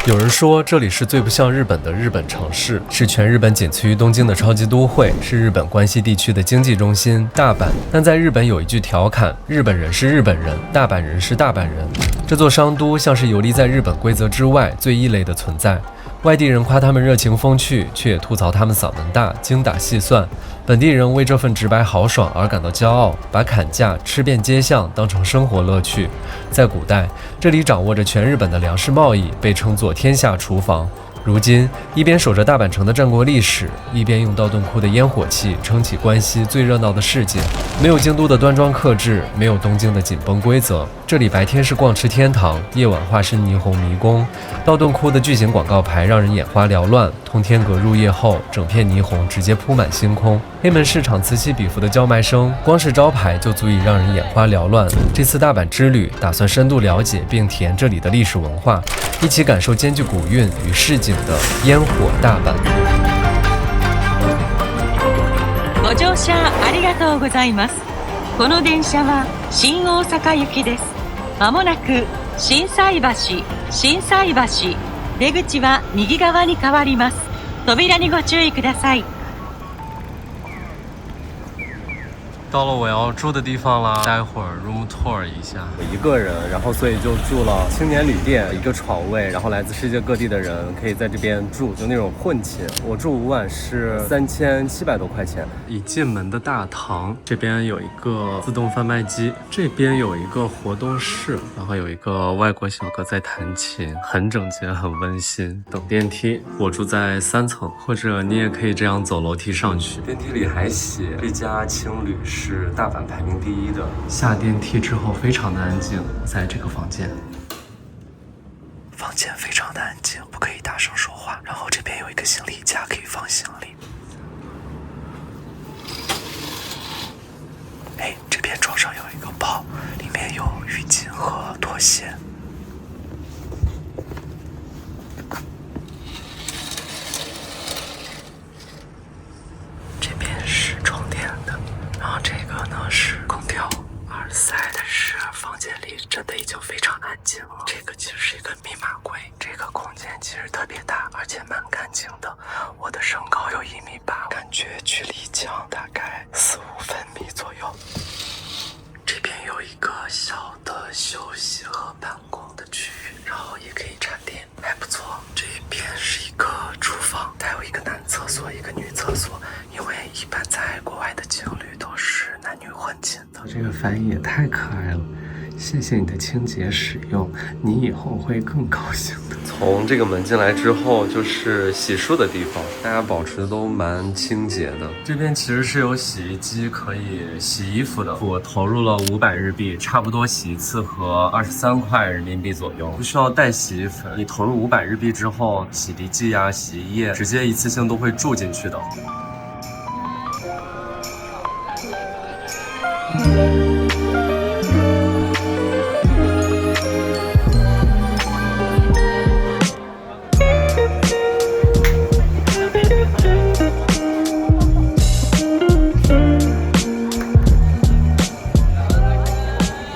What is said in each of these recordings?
有人說這裡是最不像日本的日本城市，是全日本僅次於東京的超級都會，是日本關西地區的經濟中心大阪。但在日本有一句調侃，日本人是日本人，大阪人是大阪人。這座商都像是游離在日本規則之外最異類的存在，外地人誇他們熱情風趣，卻也吐槽他們嗓門大精打細算。本地人為這份直白豪爽而感到驕傲，把砍價吃遍街巷當成生活樂趣。在古代，這裡掌握着全日本的糧食貿易，被稱作天下廚房。如今，一邊守着大阪城的戰國歷史，一邊用道頓窟的煙火氣撐起關西最熱鬧的世界。沒有京都的端莊克制，沒有東京的緊繃規則，這裡白天是逛吃天堂，夜晚化身霓虹迷宮。道頓窟的巨型廣告牌讓人眼花繚亂，通天閣入夜後，整片霓虹直接鋪滿星空。黑門市場此起彼伏的叫賣聲，光是招牌就足以讓人眼花繚亂。這次大阪之旅，打算深度了解並體驗這裡的歷史文化，一起感受兼具古韻與市井的煙火大阪。ご乗車ありがとうございます。この電車は新大阪行きです。まもなく心斎橋、心斎橋、出口は右側に変わります。扉にご注意ください。到了我要住的地方了，待会儿 room tour 一下。我一个人，然后所以就住了青年旅店，一个床位，然后来自世界各地的人可以在这边住，就那种混寝。我住5晚是3700多块钱。一进门的大堂，这边有一个自动贩卖机，这邊有一個活動室，然後有一個外國小哥在彈琴，很整潔，很溫馨。等電梯，我住在3層，或者你也可以這樣走樓梯上去。電梯裡還寫這家青旅是大阪排名第1的。下電梯之後非常的安靜，在這個房間非常的安靜，不可以大聲說話。然後這邊有一個行李架可以放行李。這邊桌上有一個包，裡面有浴巾和拖鞋。這邊是床墊的，然後這個呢是空調。耳塞的是房間裡真的已經非常安靜了。這個其實是一個密碼櫃，這個空間其實特別大，而且蠻乾淨的。我的身高有1.8米，感覺距離牆大概4-5分米左右。這邊有一個小的休息和辦公的區域，然後也可以插電，還不錯。這邊是一個廚房，它有一個男廁所，一個女廁所，因為一般在國外的情侶都是男女混寢的。這個翻譯也太可愛了，謝謝你的清潔使用，你以後會更高興的。從這個門進來之後就是洗漱的地方，大家保持的都蠻清潔的。這邊其實是有洗衣機可以洗衣服的，我投入了500日幣，差不多洗一次和23塊人民幣左右，不需要帶洗衣粉。你投入500日幣之後，洗滌劑啊、洗衣液直接一次性都會注進去的。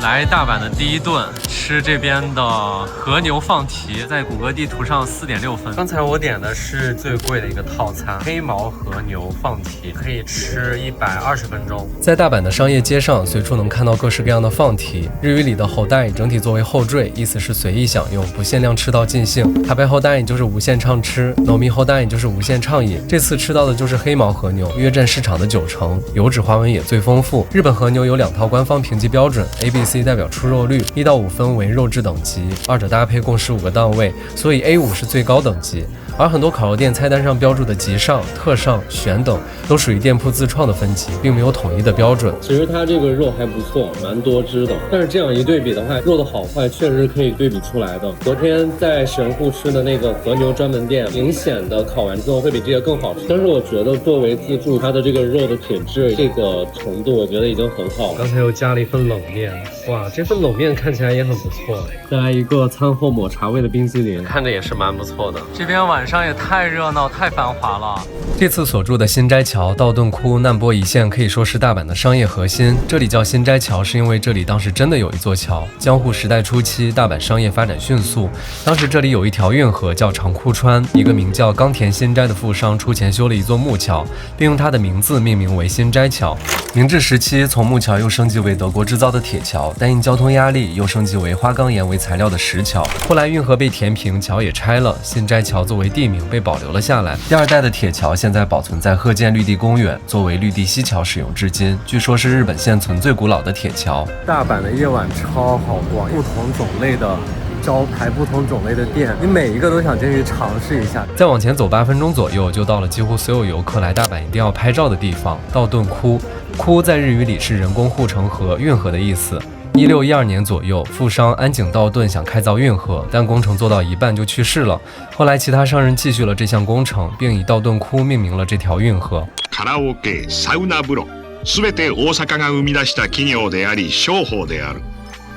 來大阪的第一頓，吃這邊的和牛放題，在谷歌地圖上4.6分。剛才我點的是最貴的一個套餐，黑毛和牛放題，可以吃120分鐘。在大阪的商業街上，隨處能看到各式各樣的放題。日語裡的後代整體作為後綴，意思是隨意享用，不限量吃到盡興。塔貝後代就是無限暢吃，糯米後代就是無限暢飲。這次吃到的就是黑毛和牛，約佔市場的90%，油脂花紋也最豐富。日本和牛有2套官方評級標準 ，A、B、C 代表出肉率，1到5分為肉質等級，二者搭配共15個檔位，所以 A5是最高等級。而很多烤肉店菜單上標注的極上、特上、選等都屬於店鋪自創的分級，並沒有統一的標準。其實它這個肉還不錯，蠻多汁的，但是這樣一對比的話，肉的好壞確實可以對比出來的。昨天在神戶吃的那個和牛專門店，明顯的烤完之後會比這個更好吃。但是我覺得作為自助，它的這個肉的品質這個程度，我覺得已經很好了。剛才又加了一份冷麵，哇，這份冷麵看起來也很不錯。再來一個餐後抹茶味的冰淇淋，看着也是蠻不錯的。這邊晚晚上也太热鬧、太繁华了。这次所住的新斋桥、道顿窟、难波一線可以說是大阪的商业核心。这里叫新斋桥，是因为这里当时真的有一座桥。江户时代初期，大阪商业发展迅速，当时这里有一条运河叫长枯川，一个名叫冈田新斋的富商出钱修了一座木桥，并用他的名字命名为新斋桥。明治时期，从木桥又升级为德国制造的鐵橋，但因交通壓力，又升級為花崗岩為材料的石橋。後來運河被填平，橋也拆了，新齋橋作為地名被保留了下來。第二代的鐵橋現在保存在鶴見綠地公園，作為綠地溪橋使用至今，據說是日本現存最古老的鐵橋。大阪的夜晚超好逛，不同種類的招牌，不同種類的店，你每一個都想進去嘗試一下。再往前走8分鐘左右，就到了幾乎所有遊客來大阪一定要拍照的地方——道頓窟。窟在日語裡是人工護城河、運河的意思。1612年左右，富商安井道頓想開鑿運河，但工程做到一半就去世了。後來其他商人繼續了這項工程，並以道頓窟命名了這條運河。カラオケ、サウナ風呂、すべて大阪が生み出した企業であり商法である。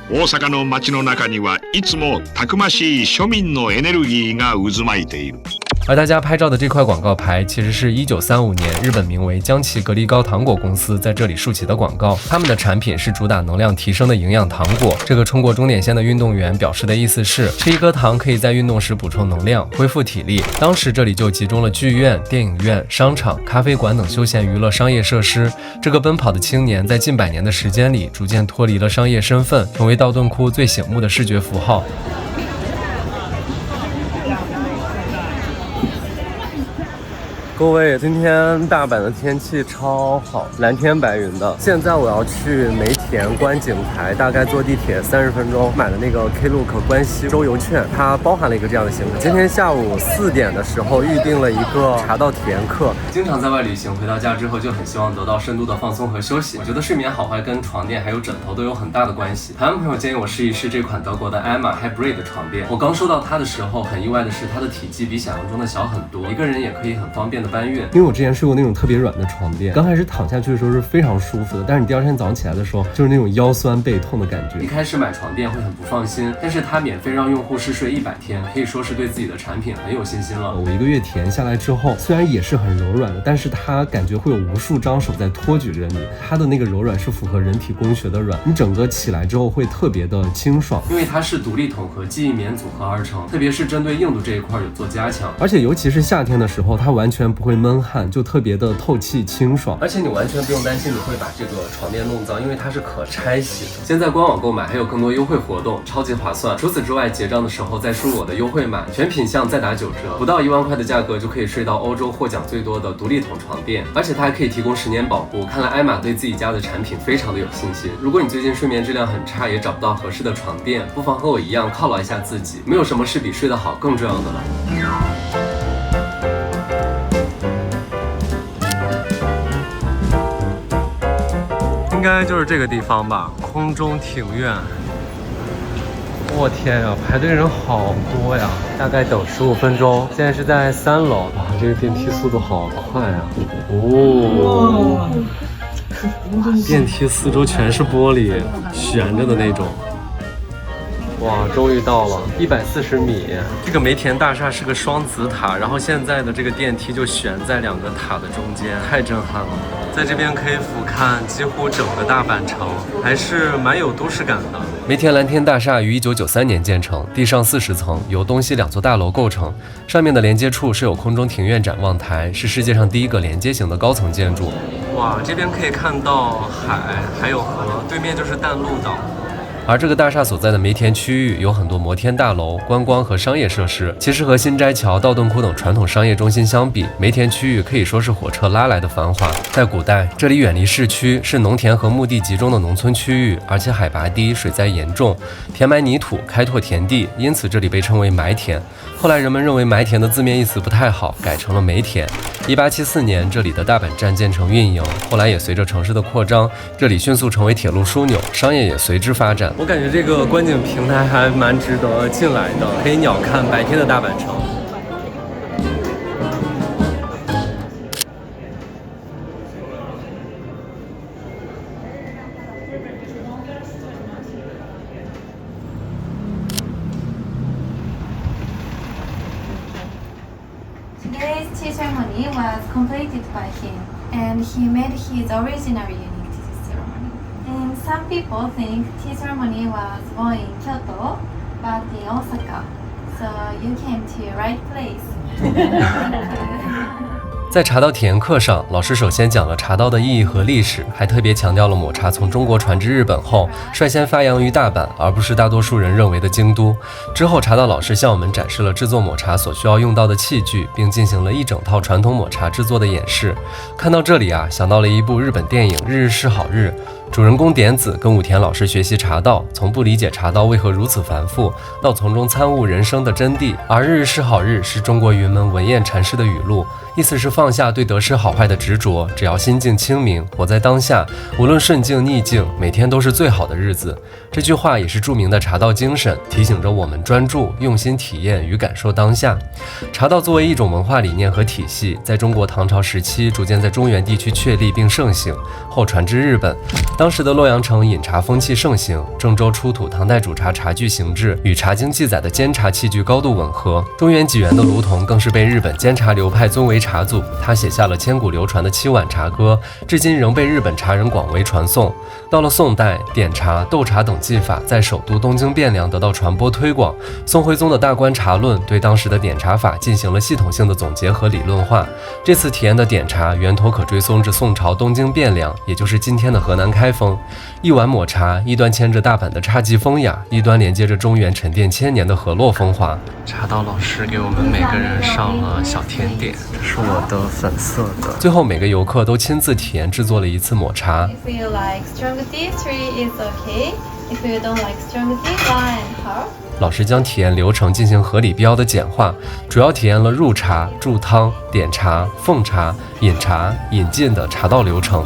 大阪の街の中にはいつもたくましい庶民のエネルギーが渦巻いている。而大家拍照的這塊廣告牌，其實是1935年日本名為江崎格力高糖果公司在這裡豎起的廣告。他們的產品是主打能量提升的營養糖果。這個衝過終點線的運動員表示的意思是，吃一顆糖可以在運動時補充能量，恢復體力。當時這裡就集中了劇院、電影院、商場、咖啡館等休閒娛樂商業設施。這個奔跑的青年在近100年的時間裡，逐漸脫離了商業身份，成為道頓窟最醒目的視覺符號。各位，今天大阪的天氣超好，藍天白雲的。現在我要去梅田觀景台，大概坐地鐵30分鐘，買了那個 Klook 關西周遊券，它包含了一個這樣的行程。今天下午4點的時候預定了一個茶道體驗課。經常在外旅行，回到家之後就很希望得到深度的放鬆和休息。我覺得睡眠好壞跟床墊還有枕頭都有很大的關係。台灣朋友建議我試一試這款德國的 Emma Hybrid 的床墊。我剛收到它的時候，很意外的是它的體積比想象中的小很多，一個人也可以很方便的搬運。因為我之前睡過那種特別軟的床墊，剛開始躺下去的時候是非常舒服的，但是你第二天早上起來的時候就是那種腰酸背痛的感覺。一開始買床墊會很不放心，但是它免費讓用戶試睡100天，可以說是對自己的產品很有信心了。我1個月體驗下來之後，雖然也是很柔軟的，但是它感覺會有無數張手在托舉着你，它的那個柔軟是符合人體工學的軟，你整個起來之後會特別的清爽。因為它是獨立筒和記憶棉組合而成，特別是針對硬度這一塊有做加強，而且尤其是夏天的時候，它完全不會悶汗，就特別的透氣清爽。而且你完全不用擔心你會把這個床墊弄髒，因為它是可拆洗的。現在官網購買還有更多優惠活動，超級划算。除此之外，結賬的時候再輸入我的優惠碼，全品項再打9折，不到1萬塊的價格就可以睡到歐洲獲獎最多的獨立筒床墊，而且它還可以提供10年保護。看來艾瑪對自己家的產品非常的有信心。如果你最近睡眠質量很差，也找不到合適的床墊，不妨和我一樣犒勞一下自己，沒有什麼是比睡得好更重要的了。應該就是這個地方吧，空中庭院。我天呀，排隊人好多呀，大概等15分鐘。現在是在3樓，哇，這個電梯速度好快呀！哦，電梯四周全是玻璃，懸着的那種。哇，終於到了140米。這個梅田大廈是個雙子塔，然後現在的這個電梯就懸在2個塔的中間，太震撼了。在這邊可以俯瞰幾乎整個大阪城，還是蠻有都市感的。梅田藍天大廈於1993年建成，地上40層，由東西2座大樓構成。上面的連接處是有空中庭院展望台，是世界上第一個連接型的高層建築。哇，這邊可以看到海，還有河，對面就是淡路島。而這個大廈所在的梅田區域有很多摩天大樓、觀光和商業設施。其實和新齋橋、道頓窟等傳統商業中心相比，梅田區域可以說是火車拉來的繁華。在古代，這裡遠離市區，是農田和牧地集中的農村區域，而且海拔低，水災嚴重，填埋泥土，開拓田地，因此這裡被稱為埋田。後來人們認為埋田的字面意思不太好，改成了梅田。1874年，這裡的大阪站建成運營，後來也隨着城市的擴張，這裡迅速成為鐵路樞紐，商業也隨之發展。我感覺這個觀景平台還蠻值得進來的，可以鳥瞰白天的大阪城。Today's tea ceremony was completed by him, and he made his original unique tea ceremony. And some people think tea ceremony was born in Kyoto, but in Osaka. So you came to the right place. 在茶道体验課上，老師首先講了茶道的意義和歷史，還特別強調了抹茶從中國傳至日本後，率先發揚於大阪，而不是大多數人認為的京都。之後，茶道老師向我們展示了製作抹茶所需要用到的器具，並進行了一整套傳統抹茶製作的演示。看到這裡啊，想到了一部日本電影《日日是好日》。主人公點子跟武田老師學習茶道，從不理解茶道為何如此繁複，到從中參悟人生的真諦。而日日是好日是中國雲門文偃禪師的語錄，意思是放下對得失好壞的執着，只要心境清明，活在當下，無論順境逆境，每天都是最好的日子。這句話也是著名的茶道精神，提醒着我們專注、用心體驗與感受當下。茶道作為一種文化理念和體系，在中國唐朝時期逐漸在中原地區確立並盛行，後傳至日本。當時的洛陽城飲茶風氣盛行，鄭州出土唐代煮茶茶具形制與《茶經》記載的煎茶器具高度吻合。中原幾元的盧仝更是被日本煎茶流派尊為茶祖，他寫下了千古流傳的7碗茶歌，至今仍被日本茶人廣為傳頌。到了宋代，點茶、鬥茶等技法在首都東京汴梁得到傳播推廣。宋徽宗的大觀茶論對當時的點茶法進行了系統性的總結和理論化。這次體驗的點茶源頭可追溯至宋朝東京汴梁，也就是今天的河南開封。一碗抹茶，一端牽着大阪的侘寂風雅，一端連接着中原沉澱千年的河洛風華。茶道老師給我們每個人上了小甜點，這是我的粉色的。最後每個遊客都親自體驗製作了一次抹茶。If you like strong tea, 3 is okay. If you don't like strong tea, 1 and half. 老師將體驗流程進行合理必要的簡化，主要體驗了入茶、注湯、點茶、奉茶、飲茶、引進的茶道流程。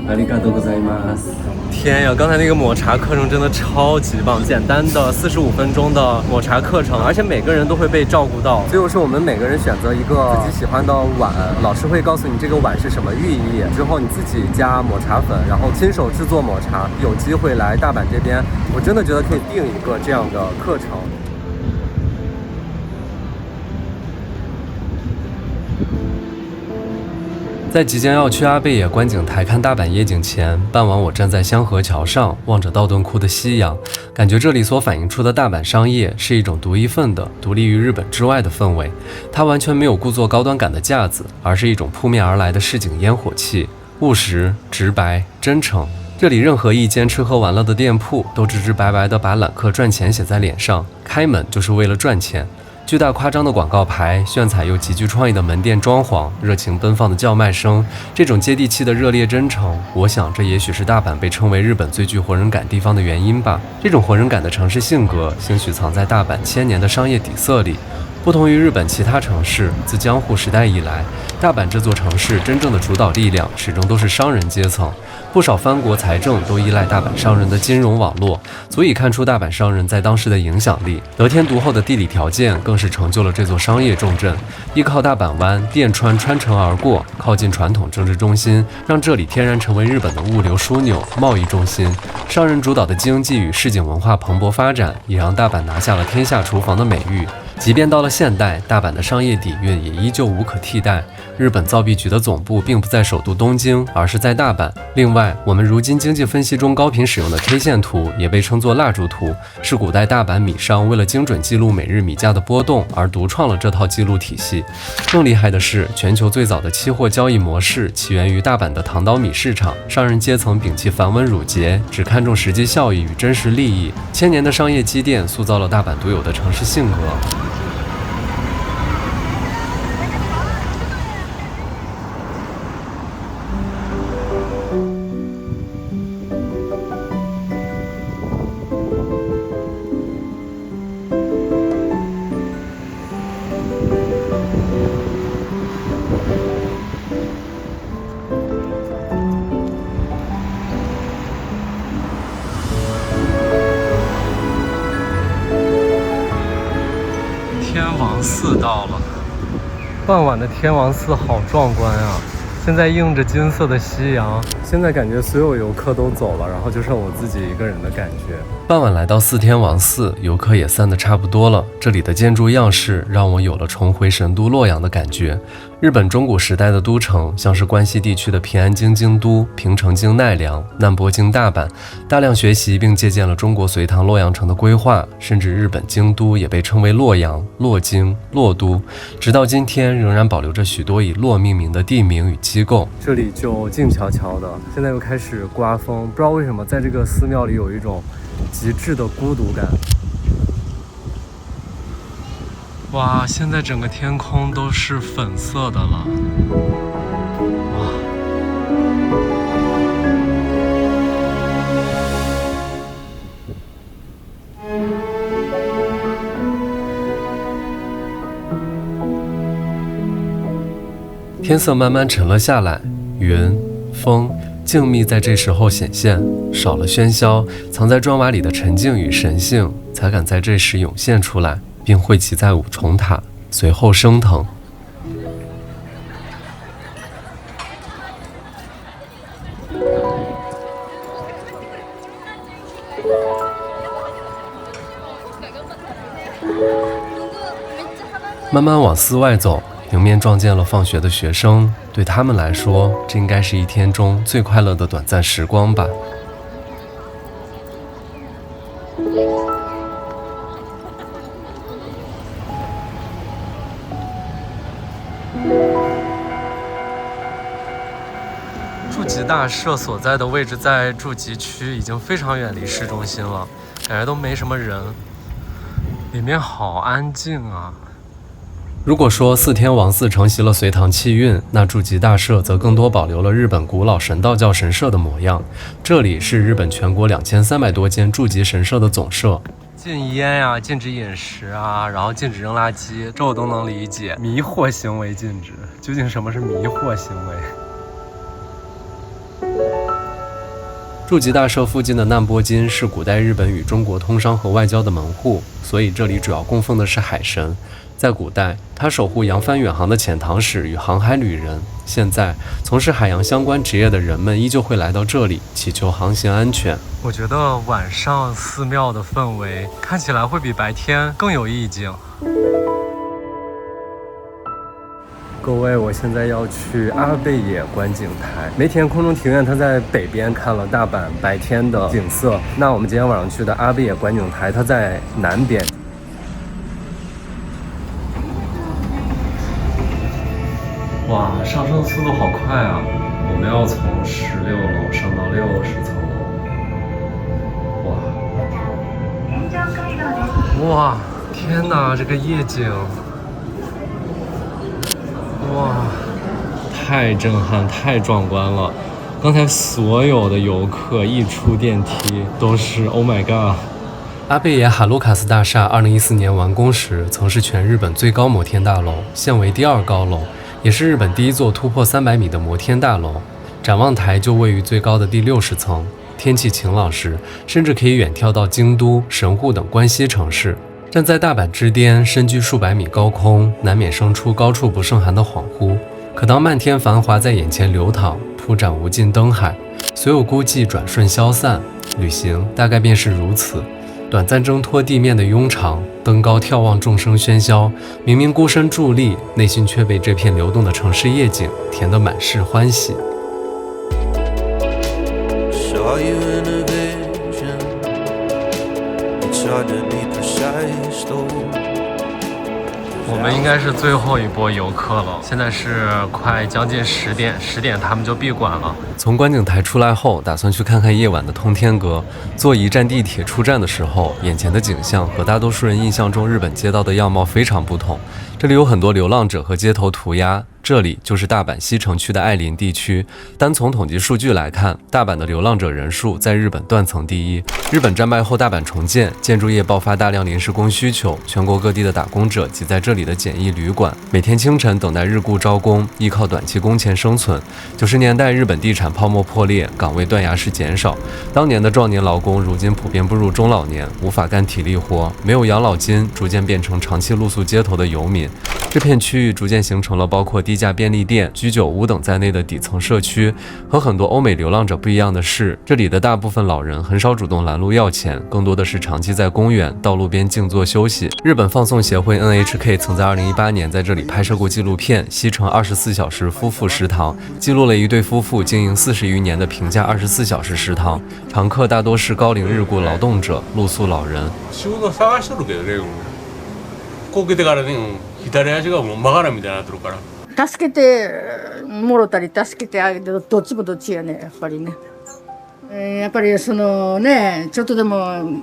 ありがとうございます。天呀，剛才那個抹茶課程真的超級棒，簡單的45分鐘的抹茶課程，而且每個人都會被照顧到。最後是我們每個人選擇一個自己喜歡的碗，老師會告訴你這個碗是什麼寓意，之後你自己加抹茶粉，然後親手製作抹茶。有機會來大阪這邊，我真的覺得可以訂一個這樣的課程。在即將要去阿倍野觀景台看大阪夜景前，傍晚我站在香河橋上，望着道頓窟的夕陽，感覺這裡所反映出的大阪商業是一種獨一份的、獨立於日本之外的氛圍。它完全沒有故作高端感的架子，而是一種撲面而來的市井煙火氣，務實、直白、真誠。這裡任何一間吃喝玩樂的店鋪都直直白白地把攬客賺錢寫在臉上，開門就是為了賺錢。巨大誇張的廣告牌，炫彩又極具創意的門店裝潢，熱情奔放的叫賣聲，這種接地氣的熱烈真誠，我想這也許是大阪被稱為日本最具活人感地方的原因吧。這種活人感的城市性格，興許藏在大阪千年的商業底色裡。不同於日本其他城市，自江戶時代以來，大阪這座城市真正的主導力量始終都是商人階層。不少藩國財政都依賴大阪商人的金融網絡，足以看出大阪商人在當時的影響力。得天獨厚的地理條件更是成就了這座商業重鎮。依靠大阪灣、電川穿城而過，靠近傳統政治中心，讓這裡天然成為日本的物流樞紐、貿易中心。商人主導的經濟與市井文化蓬勃發展，也讓大阪拿下了天下廚房的美譽。即便到了現代，大阪的商業底蘊也依舊無可替代。日本造幣局的總部並不在首都東京，而是在大阪。另外，我們如今經濟分析中高頻使用的 K 線圖，也被稱作蠟燭圖，是古代大阪米商為了精準記錄每日米價的波動而獨創了這套記錄體系。更厲害的是，全球最早的期貨交易模式起源於大阪的唐島米市場，商人階層摒棄繁文縟節，只看重實際效益與真實利益。千年的商業積澱塑造了大阪獨有的城市性格。天王寺到了，傍晚的天王寺好壯觀啊！現在映着金色的夕陽。現在感覺所有遊客都走了，然後就剩我自己一個人的感覺。傍晚来到四天王寺，游客也散得差不多了。这里的建築樣式讓我有了重回神都洛陽的感覺。日本中古时代的都城，像是关西地區的平安京京都、平城京奈良、難波京大阪，大量學習並借鑑了中國隋唐洛陽城的規劃，甚至日本京都也被稱為洛陽、洛京、洛都，直到今天仍然保留着許多以洛命名的地名與機構。這裡就靜悄悄的，現在又開始颳風，不知道為什麼在這個寺廟裡有一種極致的孤獨感。哇，現在整個天空都是粉色的了。哇！天色慢慢沉了下來，雲、風、靜謐在這時候顯現，少了喧囂，藏在磚瓦裡的沉靜與神性，才敢在這時湧現出來，並匯集在五重塔，隨後升騰。慢慢往寺外走，迎面撞見了放學的學生，對他們來說，這應該是一天中最快樂的短暫時光吧。筑吉大社所在的位置在筑吉區，已經非常遠離市中心了，感覺都沒什麼人，裡面好安靜啊。如果說四天王寺承襲了隋唐氣韻，那筑吉大社則更多保留了日本古老神道教神社的模樣。這裡是日本全國2300多間筑吉神社的總社。禁煙呀，禁止飲食啊，然後禁止扔垃圾，這我都能理解。迷惑行為禁止，究竟什麼是迷惑行為？筑吉大社附近的難波金是古代日本與中國通商和外交的門戶，所以這裡主要供奉的是海神。在古代，他守護揚帆遠航的遣唐使與航海旅人。現在，從事海洋相關職業的人們依舊會來到這裡，祈求航行安全。我覺得晚上寺廟的氛圍看起來會比白天更有意境。各位，我現在要去阿倍野觀景台。梅田空中庭院它在北邊，看了大阪白天的景色。那我們今天晚上去的阿倍野觀景台，它在南邊。哇，上升速度好快啊！我們要從16樓上到60層樓。哇！哇，天哪，這個夜景！哇，太震撼，太壯觀了！剛才所有的遊客一出電梯都是 Oh my God！ 阿倍野哈魯卡斯大廈2014年完工時，曾是全日本最高摩天大樓，現為第2高樓，也是日本第一座突破300米的摩天大樓。展望台就位於最高的第60層，天氣晴朗時，甚至可以遠眺到京都、神戶等關西城市。站在大阪之巔，身居數百米高空，難免生出高處不勝寒的恍惚。可當漫天繁華在眼前流淌，鋪展無盡燈海，所有孤寂轉瞬消散。旅行大概便是如此，短暫掙脫地面的庸常，登高眺望眾生喧囂，明明孤身佇立，內心卻被這片流動的城市夜景填得滿是歡喜。我們應該是最後一波遊客了，現在是快將近10點，10點他們就閉館了。從觀景台出來後，打算去看看夜晚的通天閣。坐一站地鐵出站的時候，眼前的景象和大多數人印象中日本街道的樣貌非常不同。這裡有很多流浪者和街頭塗鴉。這裡就是大阪西城區的愛林地區。單從統計數據來看，大阪的流浪者人數在日本斷層第一。日本戰敗後，大阪重建，建築業爆發大量臨時工需求，全國各地的打工者擠在這裡的簡易旅館，每天清晨等待日雇招工，依靠短期工錢生存。90年代日本地產泡沫破裂，崗位斷崖式減少，當年的壯年勞工如今普遍步入中老年，無法幹體力活，沒有養老金，逐漸變成長期露宿街頭的游民。這片區域逐漸形成了包括低低價便利店、居酒屋等在內的底層社區。和很多歐美流浪者不一樣的是，這裡的大部分老人很少主動攔路要錢，更多的是長期在公園、道路邊靜坐休息。日本放送協會 NHK 曾在2018年在這裡拍攝過紀錄片《西城24小時夫婦食堂》，記錄了一對夫婦經營40餘年的平價24小時食堂，常客大多是高齡日雇勞動者、露宿老人。仕事探しとるけどね、こけてからね、左足がもう曲がらんみたいになってるから。助けてもろたり助けてあげてどっちもどっちやね、やっぱりね。やっぱりそのね、ちょっとでも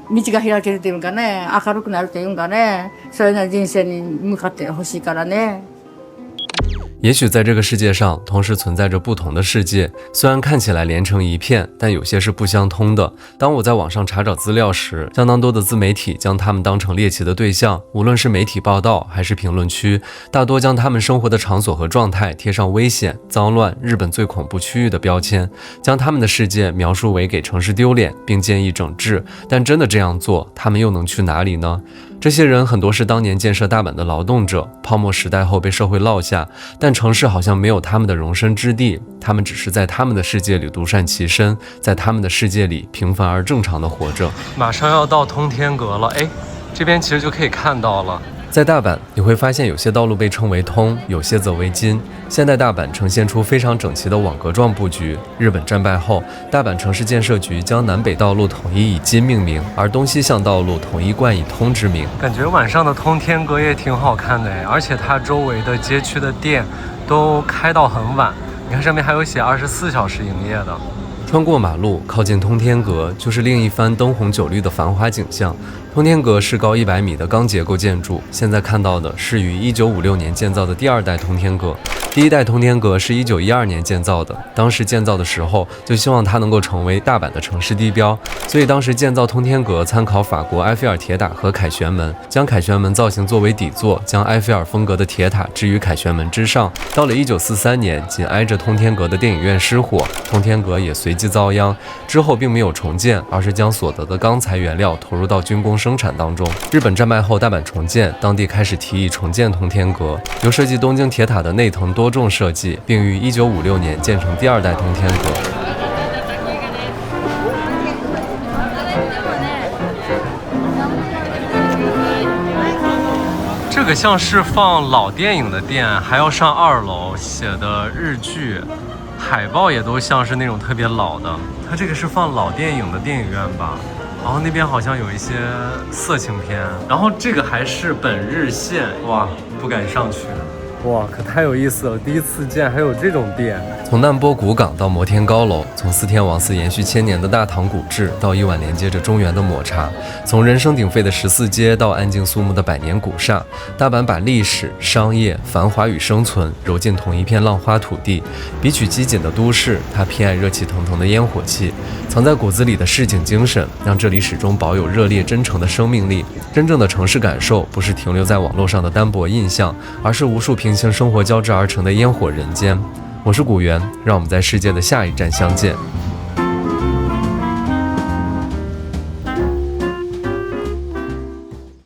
道が開けるというかね、明るくなるというかね、そういうような人生に向かってほしいからね。也許在這個世界上同時存在着不同的世界，雖然看起來連成一片，但有些是不相通的。當我在網上查找資料時，相當多的自媒體將他們當成獵奇的對象，無論是媒體報道還是評論區，大多將他們生活的場所和狀態貼上危險、髒亂、日本最恐怖區域的標籤，將他們的世界描述為給城市丟臉，並建議整治。但真的這樣做，他們又能去哪裡呢？這些人很多是當年建設大阪的勞動者，泡沫時代後被社會落下，但城市好像沒有他們的容身之地，他們只是在他們的世界裡獨善其身，在他們的世界裡平凡而正常的活着。馬上要到通天閣了，哎，這邊其實就可以看到了。在大阪，你會發現有些道路被稱為通，有些則為津。現代大阪呈現出非常整齊的網格狀佈局。日本戰敗後，大阪城市建設局將南北道路統一以津命名，而東西向道路統一冠以通之名。感覺晚上的通天閣也挺好看的，而且它周圍的街區的店都開到很晚。你看上面還有寫24小時營業的。穿過馬路，靠近通天閣，就是另一番燈紅酒綠的繁華景象。通天閣是高100米的鋼結構建築，現在看到的是於1956年建造的第二代通天閣。第一代通天閣是1912年建造的，當時建造的時候就希望它能夠成為大阪的城市地標，所以當時建造通天閣參考法國埃菲爾鐵塔和凱旋門，將凱旋門造型作為底座，將埃菲爾風格的鐵塔置於凱旋門之上。到了1943年，緊挨着通天閣的電影院失火，通天閣也隨即遭殃，之後並沒有重建，而是將所得的鋼材原料投入到軍工生產當中。日本戰敗後，大阪重建，當地開始提議重建通天閣，由設計東京鐵塔的內藤多重設計，並於1956年建成第二代通天閣。這個像是放老電影的店，還要上2樓，寫的日劇，海報也都像是那種特別老的。它這個是放老電影的電影院吧？然後那邊好像有一些色情片，然後這個還是本日線，哇，不敢上去。哇，可太有意思了！第一次見還有這種店。從難波古港到摩天高樓，從四天王寺延續1000年的大唐古製到一碗連接着中原的抹茶，從人聲鼎沸的14街到安靜肅穆的百年古剎，大阪把歷史、商業、繁華與生存揉進同一片浪花土地。比起機警的都市，它偏愛熱氣騰騰的煙火氣，藏在骨子裡的市井精神，讓這裡始終保有熱烈真誠的生命力。真正的城市感受，不是停留在網絡上的單薄印象，而是無數平行生活交織而成的煙火人間。我是古元，讓我們在世界的下一站相見。